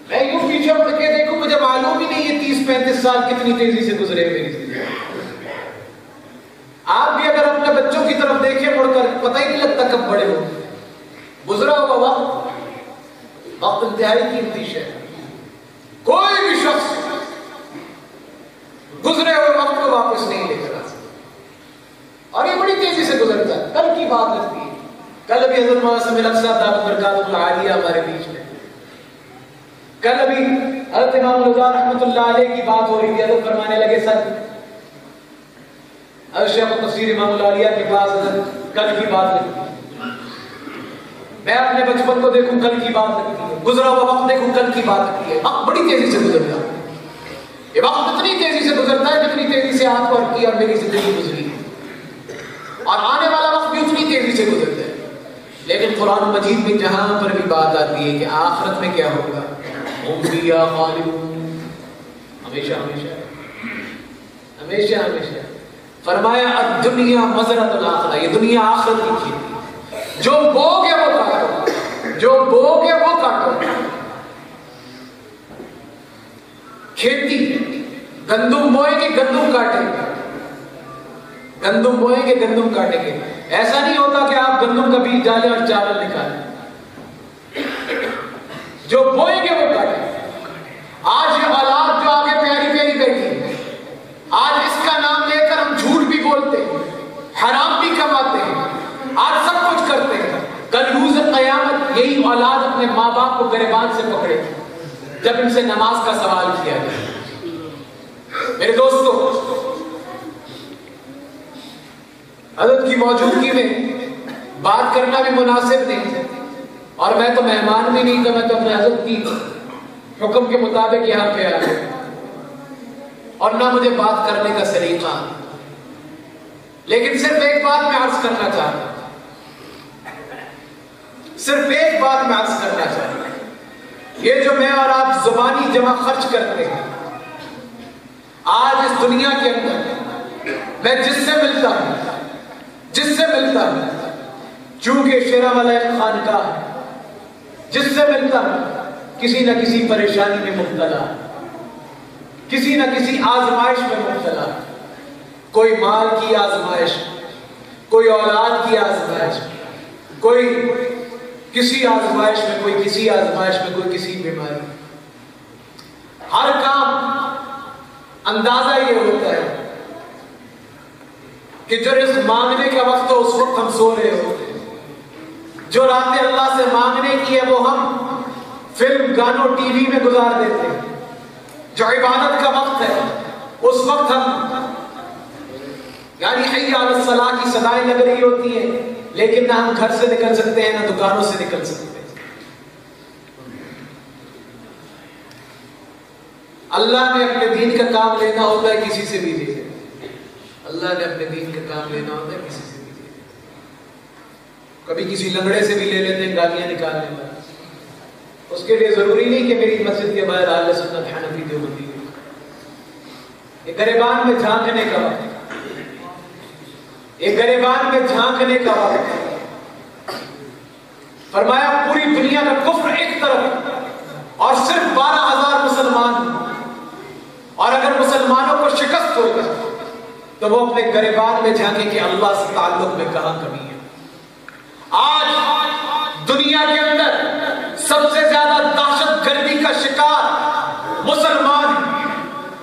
میں یوں پیچھے مڑ کے دیکھوں مجھے معلوم ہی نہیں یہ 30-35 سال کتنی تیزی سے گزرے میری زندگی۔ آپ بھی اگر اپنے بچوں کی طرف دیکھیں مڑ کر، پتہ ہی نہیں لگتا کب بڑے ہو۔ گزرا ہوا وقت انتہائی قیمتی شے ہے، کوئی بھی شخص گزرے ہوئے وقت کو واپس نہیں لے کر آ سکتا، اور یہ بڑی تیزی سے گزرتا ہے۔ کل کی بات لگتی ہے، کل ابھی حضرت مولانا سمیع الحق صاحب دامت برکاتہ العالیہ ہمارے بیچ میں، کل ابھی حضرت امام رضا رحمۃ اللہ علیہ کی بات ہو رہی تھی، حضرت فرمانے لگے سر شیخ تفسیر امام العالیہ کے پاس کل کی بات لگتی ہے، میں اپنے بچپن کو دیکھوں کل کی بات لگتی ہے، گزرا ہوا وقت دیکھوں کل کی بات لگتی ہے۔ وقت بڑی تیزی سے گزرتا ہے، یہ وقت اتنی تیزی سے گزرتا ہے جتنی تیزی سے آپ اور کی اور میری زندگی گزری ہے، اور آنے والا وقت بھی اتنی تیزی سے گزرتا ہے۔ لیکن قرآن مجید میں جہاں پر بھی بات آتی ہے کہ آخرت میں کیا ہوگا، ہم فیہا خالدون، ہمیشہ ہمیشہ ہمیشہ ہمیشہ، فرمایا الدنیا مزرعۃ الآخرہ، یہ دنیا آخرت کی کھیتی، جو بوگے وہ کاٹو، جو بوگے وہ کاٹو۔ کھیتی، گندم بوئیں گے گندم کاٹیں گے، گندم بوئیں گے گندم کاٹیں گے۔ ایسا نہیں ہوتا کہ آپ گندم کا بیج ڈالیں اور چاول نکالیں، جو بوئیں گے وہ کاٹیں گے۔ آج یہ اولاد جو آگے پیاری پیاری بیٹھی، آج اس کا نام لے کر ہم جھوٹ بھی بولتے ہیں، حرام بھی کماتے ہیں، آج سب کچھ کرتے ہیں، کل روز قیامت یہی اولاد اپنے ماں باپ کو گریبان سے پکڑے جب ان سے نماز کا سوال کیا جائے۔ میرے دوستو، حضرت کی موجودگی میں بات کرنا بھی مناسب نہیں، اور میں تو مہمان بھی نہیں تھا، میں تو اپنے حضرت کی حکم کے مطابق یہاں پہ آ گیا، اور نہ مجھے بات کرنے کا سلیقہ، لیکن صرف ایک بات میں عرض کرنا چاہتا ہوں، صرف ایک بات میں عرض کرنا چاہتا ہوں، یہ جو میں اور آپ زبانی جمع خرچ کرتے ہیں، آج اس دنیا کے اندر میں جس سے ملتا ہوں، چونکہ شیرا والا ایک خانقاہ ہے، جس سے ملتا ہوں کسی نہ کسی پریشانی میں مبتلا ہے، کسی نہ کسی آزمائش میں مبتلا ہے، کوئی مال کی آزمائش، کوئی اولاد کی آزمائش، کوئی کسی آزمائش میں، کوئی کسی آزمائش میں، کوئی کسی بیماری۔ ہر کام اندازہ یہ ہوتا ہے کہ جو رزق مانگنے کا وقت ہو اس وقت ہم سو رہے ہوتے ہیں، جو راتیں اللہ سے مانگنے کی ہے وہ ہم فلم، گانوں، ٹی وی میں گزار دیتے ہیں، جو عبادت کا وقت ہے اس وقت ہم یعنی حی علی الصلاۃ کی صدائیں لگ رہی ہوتی ہیں، لیکن نہ ہم گھر سے نکل سکتے ہیں نہ دکانوں سے نکل سکتے ہیں. اللہ نے اپنے دین کا کام لینا ہوتا ہے کسی سے بھی لے لے. اللہ نے اپنے دین کا کام لینا ہوتا ہے کسی سے بھی لے لے. کبھی کسی لنگڑے سے بھی لے لیتے ہیں گالیاں نکالنے میں. اس کے لیے ضروری نہیں کہ میری مسجد کے باہر اہل سنت حنفی دیوبندی ہو. یہ گریبان میں جھانکنے کا وقت، یہ گریبان میں جھانکنے کا وقت. فرمایا پوری دنیا کا کفر ایک طرف اور صرف 12,000 مسلمان، اور اگر مسلمانوں کو شکست ہوگا تو وہ اپنے گریبان میں جھانکیں کہ اللہ سے تعلق میں کہاں کمی ہے. آج دنیا کے اندر سب سے زیادہ دہشت گردی کا شکار مسلمان،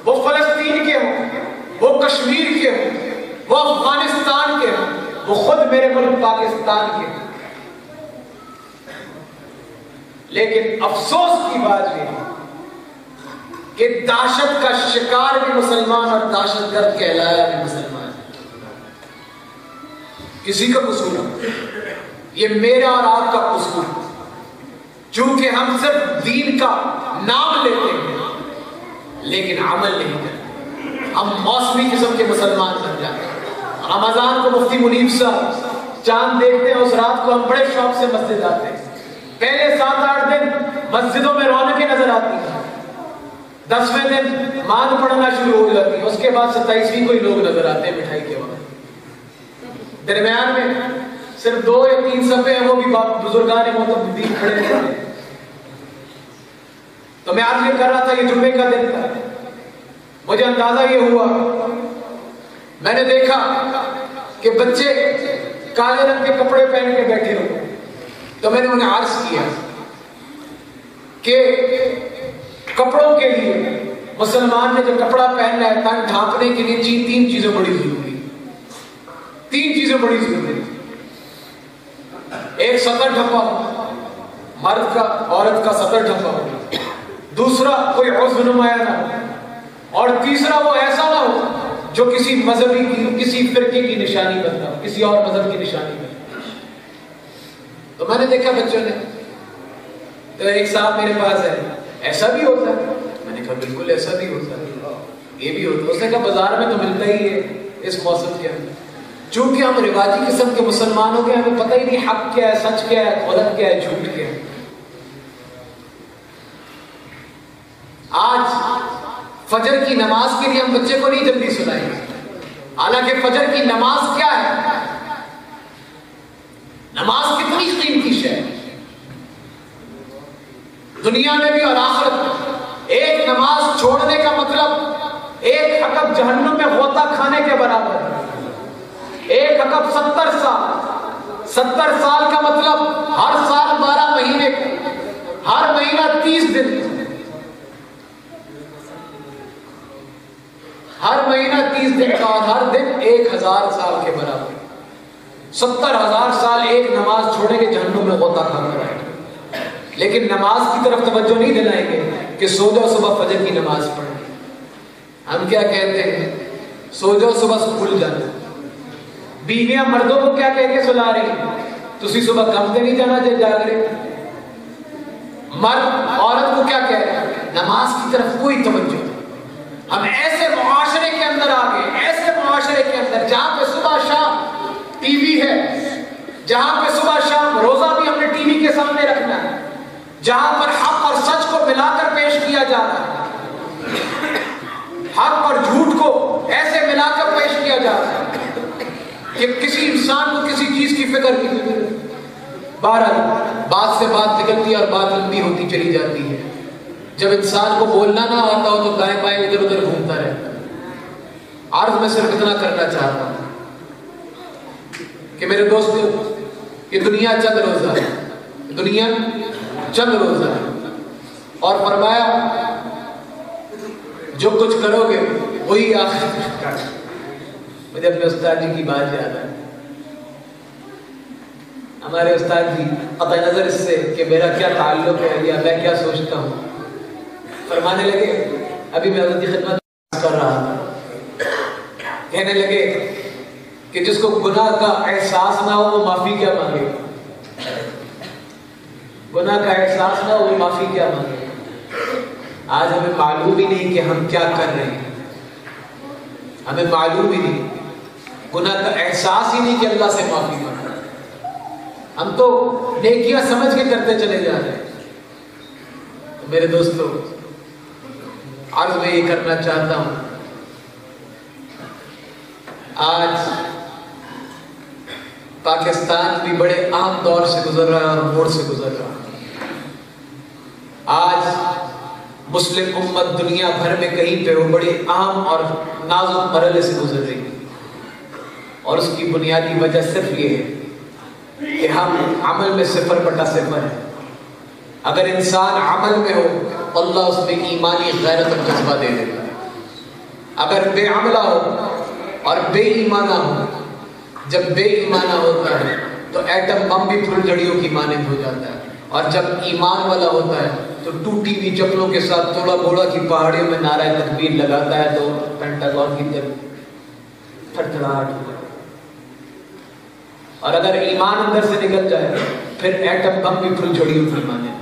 وہ فلسطین کے ہوں، وہ کشمیر کے ہوں، وہ افغانستان کے ہوں، وہ خود میرے ملک پاکستان کے ہوں. لیکن افسوس کی بات یہ ہے کہ دہشت کا شکار بھی مسلمان اور دہشت گرد کہلایا بھی مسلمان. کسی کا قصور ہے؟ یہ میرا اور آپ کا قصور ہے. چونکہ ہم صرف دین کا نام لیتے ہیں لیکن عمل نہیں کرتے. ہم موسمی قسم کے مسلمان بن جاتے ہیں. رمضان کو مفتی منیب صاحب چاند دیکھتے ہیں، اس رات کو ہم بڑے شوق سے مسجد آتے ہیں. پہلے 7-8 دن مسجدوں میں رونقیں نظر آتی ہیں، 10ویں دن مانگ پڑھنا شروع ہو جاتی ہے، اس کے بعد 27ویں کو ہی لوگ نظر آتے ہیں مٹھائی کے وقت. درمیان میں صرف 2 یا 3 صفحے ہیں، وہ بھی بزرگان معتبرین کھڑے ہیں. تو میں عرض یہ کر رہا تھا، یہ جمعے کا دن تھا. مجھے اندازہ یہ ہوا، میں نے دیکھا کہ بچے کالے رنگ کے کپڑے پہن کے بیٹھے ہوئے. تو میں نے انہیں عرض کیا کہ کپڑوں کے لیے مسلمان نے جو کپڑا پہننا ہے تن ڈھانپنے کے لیے 3 چیزیں بڑی ضروری. 3 چیزیں بڑی ضروری. ایک سطر ڈھپا ہو، مرد کا عورت کا سطر ڈھپا ہو. دوسرا کوئی عضو نمایاں نہ ہو. اور تیسرا وہ ایسا نہ ہو جو کسی مذہبی کی، کسی فرقے کی نشانی بنتا ہو، کسی اور مذہب کی نشانی بنتا. تو میں نے دیکھا بچوں نے، تو ایک صاحب میرے پاس ہے، ایسا بھی ہوتا ہے؟ میں نے کہا بالکل ایسا بھی ہوتا ہے، یہ بھی ہوتا ہے. اس نے کہا بازار میں تو ملتا ہی ہے اس موسم کے اندر. چونکہ ہم رواجی قسم کے مسلمان ہو گئے، ہمیں پتہ ہی نہیں حق کیا ہے، سچ کیا ہے، غلط کیا ہے، جھوٹ کیا ہے. آج فجر کی نماز کے لیے ہم بچے کو نہیں جلدی سنائیں گے، حالانکہ فجر کی نماز کیا ہے؟ نماز کتنی قیمتی شے ہے دنیا میں بھی اور آخرت میں. ایک نماز چھوڑنے کا مطلب ایک حقب جہنم میں غوطہ کھانے کے برابر ہے. ایک حقب 70 سال. 70 سال کا مطلب ہر سال 12 مہینے کا، ہر مہینہ 30 دن، ہر مہینہ 30 دن کا، اور ہر دن 1000 سال کے برابر. 70,000 سال ایک نماز چھوڑیں گے جہنم میں غوطہ کھانا رہے گا. لیکن نماز کی طرف توجہ نہیں دلائیں گے کہ سو جاؤ صبح فجر کی نماز پڑھیں. ہم کیا کہتے ہیں؟ سو جاؤ صبح اسکول جانا. بیویاں مردوں کو کیا کہہ کے سلا رہی ہیں؟ تسی صبح کم تے نہیں جانا جب جاگ رہے. مرد عورت کو کیا کہہ رہے ہیں؟ نماز کی طرف کوئی توجہ نہیں. ہم ایسے معاشرے کے اندر آ گئے، ایسے معاشرے کے اندر جہاں پہ صبح شام ٹی وی ہے، جہاں پہ صبح شام روزہ بھی ہم نے ٹی وی کے سامنے رکھنا ہے، جہاں پر حق اور سچ کو ملا کر پیش کیا جا رہا ہے، حق اور جھوٹ کو ایسے ملا کر پیش کیا جا رہا ہے کہ کسی انسان کو کسی چیز کی فکر نہیں. بہرحال بات سے بات نکلتی ہے اور بات لمبی ہوتی چلی جاتی ہے. جب انسان کو بولنا نہ آتا ہو تو دائیں بائیں ادھر ادھر گھومتا رہتا ہے. عرض میں صرف اتنا کرنا چاہتا ہوں کہ میرے دوستو، یہ دنیا چند روزہ ہے، دنیا چند روزہ ہے. اور فرمایا جو کچھ کرو گے وہی آخرت کا. مجھے اپنے استاد جی کی بات یاد ہے. ہمارے استاد جی قطع نظر اس سے کہ میرا کیا تعلق ہے یا میں کیا سوچتا ہوں، فرمانے لگے، ابھی میں حضرت کی خدمت کر رہا تھا، کہنے لگے کہ کہ جس کو گناہ کا احساس نہ ہو وہ معافی کیا مانگے؟ گناہ کا احساس نہ ہو وہ معافی کیا مانگے؟ آج ہمیں معلوم ہی نہیں کہ ہم کیا کر رہے ہیں، ہمیں معلوم ہی نہیں، گناہ کا احساس ہی نہیں کہ اللہ سے معافی مانگنا، ہم تو نیکیاں سمجھ کے کرتے چلے جا رہے ہیں۔ تو میرے دوستو، عرض میں یہ کرنا چاہتا ہوں، آج پاکستان بھی بڑے اہم دور سے گزر رہا ہے اور موڑ سے گزر رہا ہے۔ آج مسلم امت دنیا بھر میں کہیں پہ وہ بڑے اہم اور نازک مرحلے سے گزر رہی ہے، اور اس کی بنیادی وجہ صرف یہ ہے کہ ہم عمل میں 0/0 ہیں۔ اگر انسان عمل میں ہو اللہ اس میں ایمانی غیرت اور جذبہ دے دیتا ہے۔ اگر بے عملہ ہو اور بے ایمانہ ہو، جب بے ایمانہ ہوتا ہے تو ایٹم بم بھی پھلجھڑیوں کی مانند ہو جاتا ہے، اور جب ایمان والا ہوتا ہے تو ٹوٹی ہوئی چپلوں کے ساتھ توڑا بوڑا کی پہاڑیوں میں نعرہ تکبیر لگاتا ہے تو پینٹاگون کی طرف تھڑتھڑاہٹ ہوتا ہے۔ اور اگر ایمان اندر سے نکل جائے پھر ایٹم بم بھی پھلجھڑیوں کی مانند۔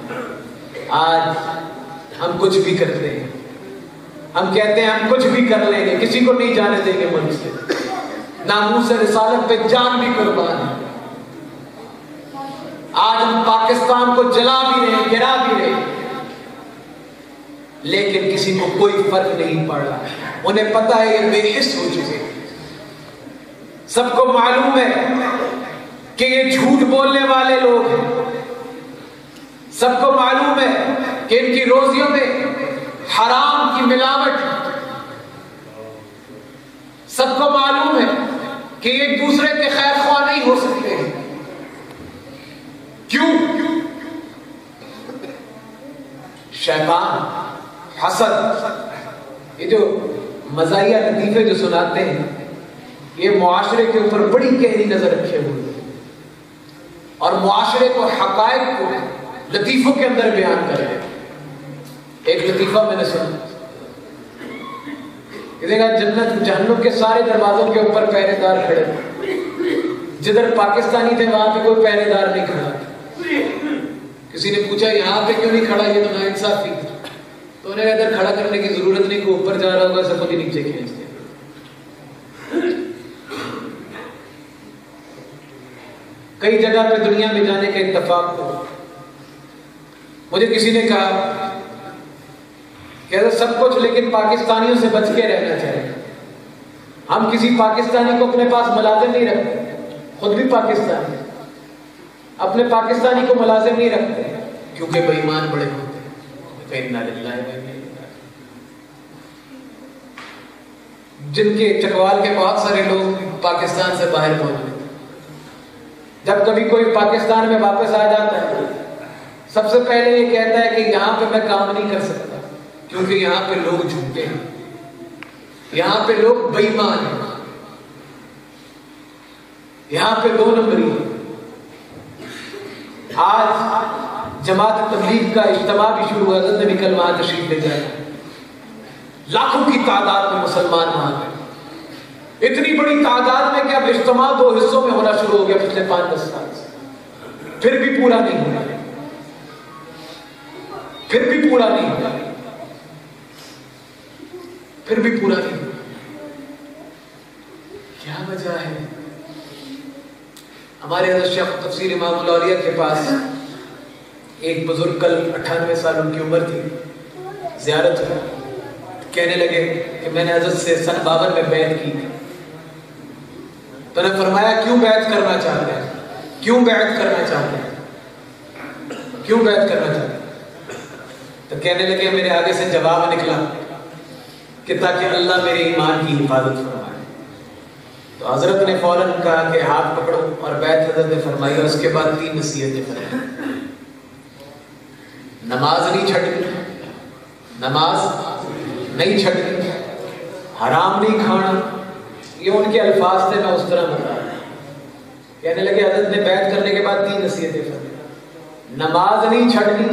آج ہم کچھ بھی کرتے ہیں، ہم کہتے ہیں ہم کچھ بھی کر لیں گے، کسی کو نہیں جانے دیں گے ملک سے، ناموس رسالت پہ جان بھی قربان ہے۔ آج ہم پاکستان کو جلا بھی رہے، گرا بھی رہے، لیکن کسی کو کوئی فرق نہیں پڑ رہا، انہیں پتہ ہے یہ بے حس ہو چکے۔ سب کو معلوم ہے کہ یہ جھوٹ بولنے والے لوگ ہیں، سب کو معلوم ہے کہ ان کی روزیوں میں حرام کی ملاوٹ، سب کو معلوم ہے کہ ایک دوسرے کے خیر خواہ نہیں ہو سکتے۔ کیوں؟ شیطان، حسد، یہ جو مزاحیہ لطیفے جو سناتے ہیں یہ معاشرے کے اوپر بڑی گہری نظر رکھے ہوئے اور معاشرے کو، حقائق کو لطیفوں کے اندر بیان کر رہے ہیں۔ ایک لطیفہ میں نے سنا، دیکھا جنت جہنم کے سارے دروازوں کے اوپر پہرے دار کھڑے، جدھر پاکستانی تھے وہاں پہ کوئی پہرے دار نہیں کھڑا۔ کسی نے پوچھا یہاں پہ کیوں نہیں کھڑا، یہ تو ناانصافی، تو انہیں ادھر کھڑا کرنے کی ضرورت نہیں، کوئی اوپر جا رہا ہوگا سب خود ہی نیچے کھینچ دیا۔ کئی جگہ پہ دنیا میں جانے کا اتفاق ہو، مجھے کسی نے کہا کہ سب کچھ لیکن پاکستانیوں سے بچ کے رہنا چاہیے، ہم کسی پاکستانی کو اپنے پاس ملازم نہیں رکھتے، خود بھی پاکستانی اپنے پاکستانی کو ملازم نہیں رکھتے کیونکہ بے ایمان بڑے ہوتے ہیں۔ فإنا للہ و إنا إليه راجعون۔ جن کے چکوال کے بہت سارے لوگ پاکستان سے باہر موجود ہیں، جب کبھی کوئی پاکستان میں واپس آ جاتا ہے سب سے پہلے یہ کہتا ہے کہ یہاں پہ میں کام نہیں کر سکتا کیونکہ یہاں پہ لوگ جھوٹے ہیں، یہاں پہ لوگ بے ایمان ہیں، یہاں پہ 2 نمبری ہیں۔ آج جماعت تبلیغ کا اجتماع بھی شروع ہوا، حضرت نبی کل وہاں تشریف لے جائے، لاکھوں کی تعداد میں مسلمان وہاں گئے، اتنی بڑی تعداد میں کہ اب اجتماع 2 حصوں میں ہونا شروع ہو گیا پچھلے 5-10 سال سے، پھر بھی پورا نہیں ہوا، پھر بھی پورا نہیں ہوا، پھر بھی پورا نہیں ہوا۔ کیا وجہ ہے؟ ہمارے حضرت شیخ تفسیر امام الاولیاء کے پاس ایک بزرگ، کل 98 سال ان کی عمر تھی، زیارت ہوئی، کہنے لگے کہ میں نے حضرت سے سن 52 میں بیعت کی تھی، تو نے فرمایا کیوں بیعت کرنا چاہتے ہیں، کیوں بیعت کرنا چاہتے ہیں، کیوں بیعت کرنا چاہتے ہیں؟ تو کہنے لگے میرے آگے سے جواب نکلا کہ تاکہ اللہ میرے ایمان کی حفاظت فرمائے۔ تو حضرت نے فوراً کہا کہ ہاتھ پکڑو، اور بیعت حضرت نے فرمائی، اور اس کے بعد 3 نصیحتیں فرمائیں۔ نماز نہیں چھٹنی، نماز نہیں چھٹنی، حرام نہیں کھانا، یہ ان کے الفاظ تھے، میں اس طرح بتا رہا ہوں۔ کہنے لگے حضرت نے بیعت کرنے کے بعد 3 نصیحتیں فرمائیں، نماز نہیں چھٹنی،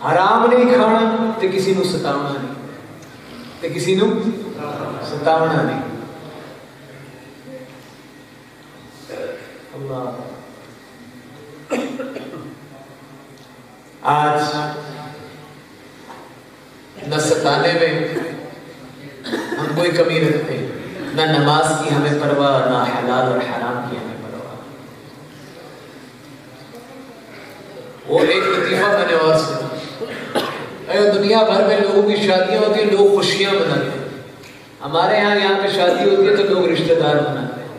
حرام نہیں کھانا، تے کسی نو ستاونا نہیں، تے کسی نو ستاونا نہیں۔ آج نہ ستانے میں ہم کوئی کمی رکھتے ہیں، نہ نماز کی ہمیں پرواہ، نہ حلال اور حرام کی ہمیں پرواہ۔ وہ ایک لطیفہ میں نے اور سنا، دنیا بھر میں لوگوں کی شادیاں ہوتی ہیں، لوگ خوشیاں مناتے ہیں۔ ہمارے یہاں پہ شادی ہوتی ہے تو لوگ رشتہ دار مناتے ہیں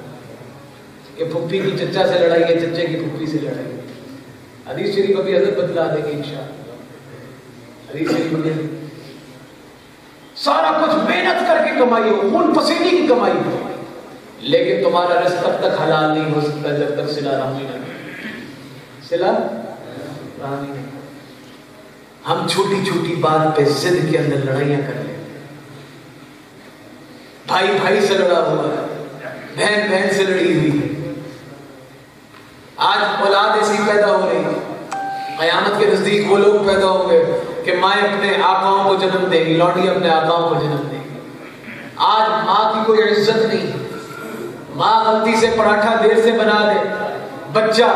کہ پھپھی کی چچا سے لڑائی ہے، چچے کی پھپھی سے لڑائی ہے۔ حدیث شریف ابھی حضرت بتلا دیں گے انشاءاللہ۔ حدیث شریف میں سارا کچھ محنت کر کے کمائی ہو، خون پسینے کی کمائی ہو، لیکن تمہارا رزق تب تک حلال نہیں ہو سکتا جب تک صلہ رحمی نہ کرو۔ صلہ رحمی نہیں۔ ہم چھوٹی چھوٹی بات پہ ضد کے اندر لڑائیاں کر لیں، بھائی بھائی سے لڑا ہوا ہے، بہن بہن سے لڑی ہوئی ہے۔ آج اولاد ایسی پیدا ہو رہی ہے، قیامت کے نزدیک وہ لوگ پیدا ہوں گے کہ مائیں اپنے آقاؤں کو جنم دیں گی، لوڈی اپنے آقاؤں کو جنم دیں گی۔ آج ماں کی کوئی عزت نہیں، ماں غلطی سے پراٹھا دیر سے بنا دے، بچہ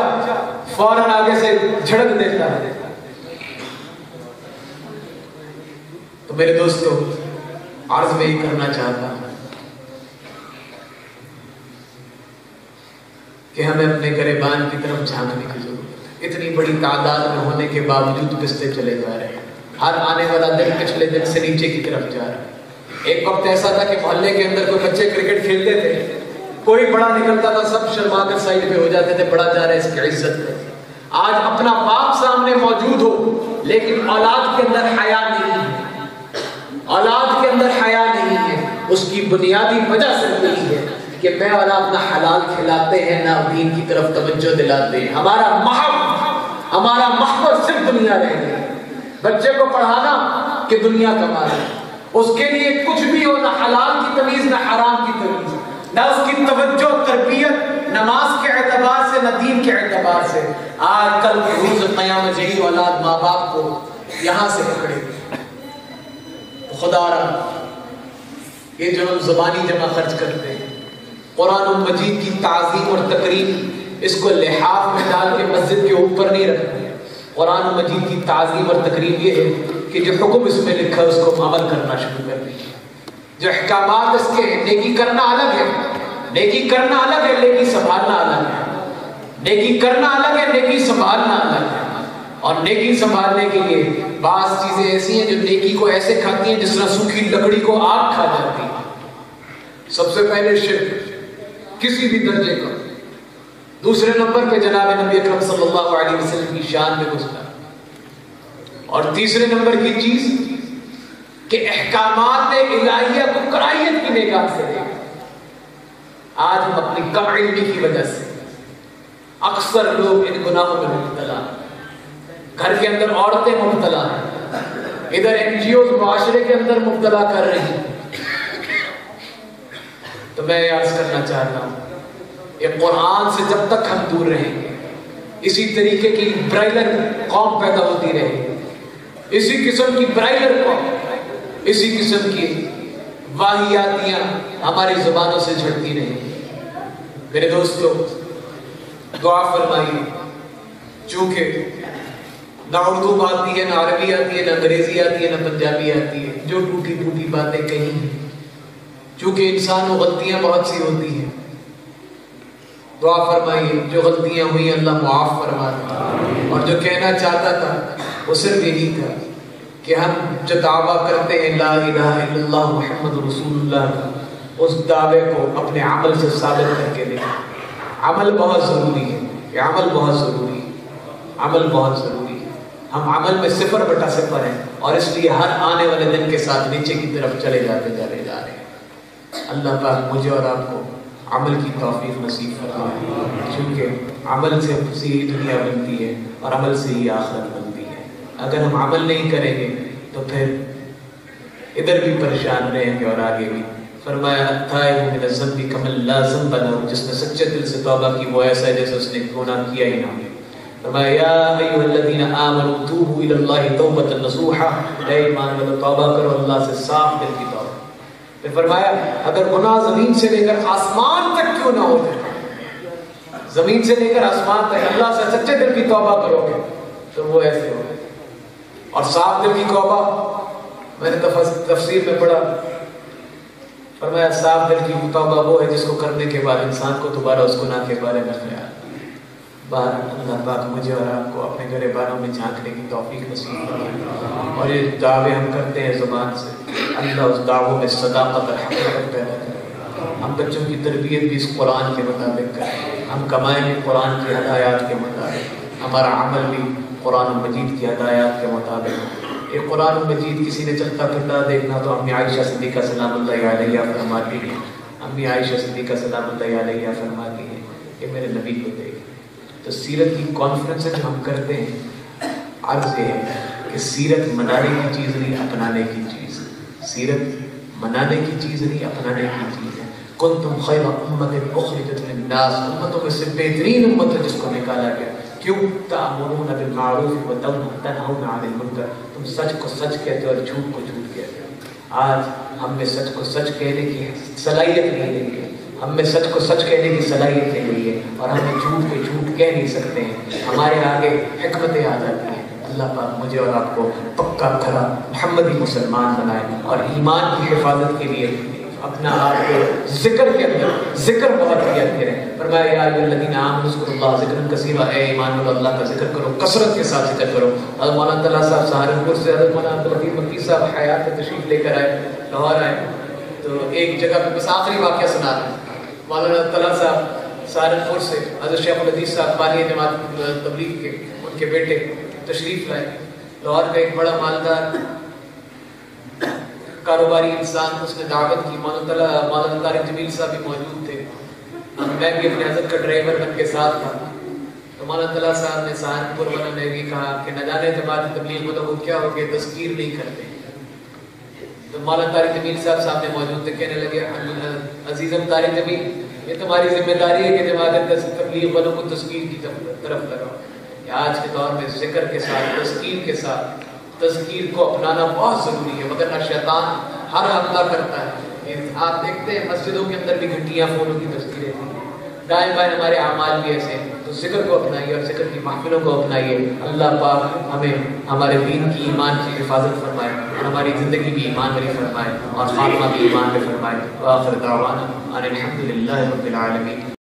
فوراً آگے سے جھڑک دیتا ہے۔ تو میرے دوستو، عرض میں یہ کرنا چاہتا ہوں کہ ہمیں اپنے گریبان کی طرف جھانکنے کی ضرورت ہے۔ اتنی بڑی تعداد میں ہونے کے باوجود پستے چلے جا رہے ہیں، ہر آنے والا دن پچھلے دن سے نیچے کی طرف جا رہا ہے۔ ایک وقت ایسا تھا کہ محلے کے اندر کوئی بچے کرکٹ کھیلتے تھے، کوئی بڑا نکلتا تھا، سب شرما کر سائڈ پہ ہو جاتے تھے، بڑا جا رہا ہے اس کی عزت ہے۔ آج اپنا باپ سامنے موجود ہو لیکن اولاد کے اندر حیا نہیں ہے، اولاد کے اندر حیا نہیں ہے۔ اس کی بنیادی وجہ صرف یہی ہے کہ میں اور آپ نہ حلال کھلاتے ہیں، نہ دین کی طرف توجہ دلاتے ہیں۔ ہمارا محور صرف دنیا رہ گئی۔ بچے کو پڑھانا کہ دنیا کمانا، اس کے لیے کچھ بھی ہو، نہ حلال کی تمیز نہ حرام کی تمیز، نہ اس کی توجہ تربیت نماز کے اعتبار سے نہ دین کے اعتبار سے۔ آج کل روز قیامت یہی اولاد ماں باپ کو یہاں سے پکڑے گی۔ خدا را یہ جو ہم زبانی جمع خرچ کرتے ہیں، قرآن مجید کی تعظیم اور تقریم، اس کو لحاف میں ڈال کے مسجد کے اوپر نہیں رکھتے۔ قرآن مجید کی تعظیم اور تقریم یہ ہے کہ جو حکم اس میں لکھا ہے اس کو عمل کرنا شروع کر دیجیے۔ جو احکامات اس کے ہیں، نیکی کرنا الگ ہے، نیکی کرنا الگ ہے، نیکی سنبھالنا الگ ہے۔ نیکی کرنا الگ ہے، نیکی سنبھالنا الگ ہے۔ اور نیکی سنبھالنے کے لیے بعض چیزیں ایسی ہیں جو نیکی کو ایسے کھاتی ہیں جس طرح سوکھی لکڑی کو آگ کھا جاتی ہے۔ سب سے پہلے شرک کسی بھی درجے کا، دوسرے نمبر پہ جناب نبی اکرم صلی اللہ علیہ وسلم کی شان میں گھسنا، اور تیسرے نمبر کی چیز کہ احکامات الہیہ کو کرائیت کی نگاہ سے دیکھیں۔ آج ہم اپنی کم علمی کی وجہ سے اکثر لوگ ان گناہوں میں مبتلا ہیں۔ گھر کے اندر عورتیں مبتلا ہیں، ادھر این جی اوز معاشرے کے اندر مبتلا کر رہی ہیں۔ تو میں عرض کرنا چاہتا ہوں، یہ قرآن سے جب تک ہم دور رہیں گے، اسی طریقے کی برائلر قوم پیدا ہوتی رہے گی، اسی قسم کی برائلر قوم، اسی قسم کی واہیاتیاں ہماری زبانوں سے جھڑتی رہیں۔ میرے دوستو، دعا فرمائیے، چونکہ نہ اردو آتی ہے، نہ عربی آتی ہے، نہ انگریزی آتی ہے، نہ پنجابی آتی ہے، جو ٹوٹی ٹوٹی باتیں کہیں ہیں، چونکہ انسان و غلطیاں بہت سی ہوتی ہیں۔ دعا فرمائیے جو غلطیاں ہوئی اللہ معاف فرما دے، اور جو کہنا چاہتا تھا وہ صرف یہی تھا کہ ہم جو دعویٰ کرتے ہیں لا الہ الا اللہ محمد رسول اللہ، اس دعوے کو اپنے عمل سے ثابت کر کے دیں۔ عمل بہت ضروری ہے، یہ عمل بہت ضروری ہے، عمل بہت ضروری ہے۔ ہم عمل میں 0/0 ہیں، اور اس لیے ہر آنے والے دن کے ساتھ نیچے کی طرف چلے جا رہے ہیں۔ اللہ پاک مجھے اور آپ کو عمل کی توفیق نصیب فرمائے، چونکہ عمل سے ہی دنیا بنتی ہے اور عمل سے ہی آخرت بنتی ہے۔ اگر ہم عمل نہیں کریں گے تو پھر ادھر بھی پریشان رہیں گے اور آگے بھی۔ فرمایا التائب من الذنب کمن لا ذنب لہ، جس نے سچے دل سے توبہ کی وہ ایسا ہے جیسے اس نے گناہ کیا ہی نہ ہو۔ فرمایا یا ایھا الذین آمنوا توبوا الی اللہ توبۃ نصوحا، اے ایمان والو توبہ کرو اللہ سے صاف دل کی توبہ۔ پھر فرمایا اگر گناہ زمین سے لے کر آسمان تک کیوں نہ ہو جائے، زمین سے لے کر آسمان تک اللہ سے سچے دل کی توبہ کرو گے تو وہ ایسے ہوگا. اور صاف دل کی توبہ میں نے تفسیر میں پڑھا، فرمایا صاف دل کی توبہ وہ ہے جس کو کرنے کے بعد انسان کو دوبارہ اس گناہ کے بارے میں خیال. باہر اللہ پاک مجھے اور آپ کو اپنے گریبانوں میں جھانکنے کی توفیق نصیب فرمائے. اور یہ دعوے ہم کرتے ہیں زبان سے، اللہ اس دعووں میں صداقت اور حقیقت پیدا کرے. ہم بچوں کی تربیت بھی اس قرآن کے مطابق کریں، ہم کمائیں بھی قرآن کی ہدایات کے مطابق، ہمارا عمل بھی قرآن مجید کی ہدایات کے مطابق. یہ قرآن مجید کسی نے چلتا پھرتا دیکھنا تو امی عائشہ صدیقہ سلام اللہ علیہ فرماتی ہیں، امی عائشہ صدیقہ سلام اللہ علیہ فرماتی ہیں کہ میرے نبی کو دیکھ. تو سیرت کی کانفرنس جو ہم کرتے ہیں، عرض یہ ہے کہ سیرت منانے کی چیز نہیں، اپنانے کی چیز. سیرت منانے کی چیز نہیں، اپنانے کی چیز ہے. کنتم خیر امت اخرجت للناس، امتوں میں سے بہترین امت ہے جس کو نکالا گیا. کیوں؟ تأمرون بالمعروف وتنہون عن المنکر، تم سچ کو سچ کہتے ہو اور جھوٹ کو جھوٹ کہتے ہو. آج ہم میں سچ کو سچ کہنے کی صلاحیت نہیں رہی ہے، ہم میں سچ کو سچ کہنے کی صلاحیت نہیں رہی ہے، اور ہم جھوٹ کو جھوٹ کہہ نہیں سکتے ہیں. ہمارے آگے حکمتیں آ جاتی ہیں. اللہ پاک مجھے اور آپ کو پکا کھرا محمدی مسلمان بنائے، اور ایمان کی حفاظت کے لیے اپنا آپ کو ذکر کے اندر ذکر بہت کیا کریں. فرمایا یا ایھا الذین آمنوا اذکروا اللہ ذکرا کثیرا، اے ایمان والو اللہ کا ذکر کرو، کثرت کے ساتھ ذکر کرو. حضرت مولانا طلحہ صاحب سہارنپور سے، حضرت مولانا عبدالحفیظ مکی صاحب حیات میں تشریف لے کر آئے، لاہور آئے. تو ایک جگہ پہ بس آخری واقعہ سنا رہا ہوں. مولانا طلحہ صاحب سہارنپور سے حضرت شیخ الحدیث صاحب بانی جماعت تبلیغ کے ان کے بیٹے تشریف لائے. لاہور کا ایک بڑا مالدار کاروباری انسان، اس نے دعوت کی. مولانا طارق جمیل صاحب بھی موجود تھے، میں بھی اپنے حضرت کا ڈرائیور بن کے ساتھ تھا. تو مولانا طلحہ صاحب نے سہارنپور والوں نے بھی کہا کہ نہ جانے جماعت تبلیغ میں وہ کیا ہو گیا، تذکیر نہیں کرتے. تو مولانا طارق جمیل صاحب نے موجود تھے، کہنے لگے عزیزم طارق جمیل، یہ تمہاری ذمہ داری ہے کہ جماعت تبلیغ والوں کو تذکیر کی طرف لگاؤ. آج کے دور میں ذکر کے ساتھ تذکیر کے ساتھ تذکیر کو اپنانا بہت ضروری ہے، مگر نہ شیطان ہر حملہ کرتا ہے. آپ دیکھتے ہیں مسجدوں کے اندر بھی گھنٹیاں فونوں کی تذکیریں ہیں. دائیں بائیں ہمارے اعمال بھی ایسے ہیں. تو ذکر کو اپنائیے اور ذکر کی محفلوں کو اپنائیے. اللہ پاک ہمیں ہمارے دین کی ایمان کی حفاظت فرمائے، ہماری زندگی بھی ایمان والی فرمائے، اور خاتمہ بھی ایمان میں فرمائے. وآخر دعوانا ان الحمد للہ رب العالمین.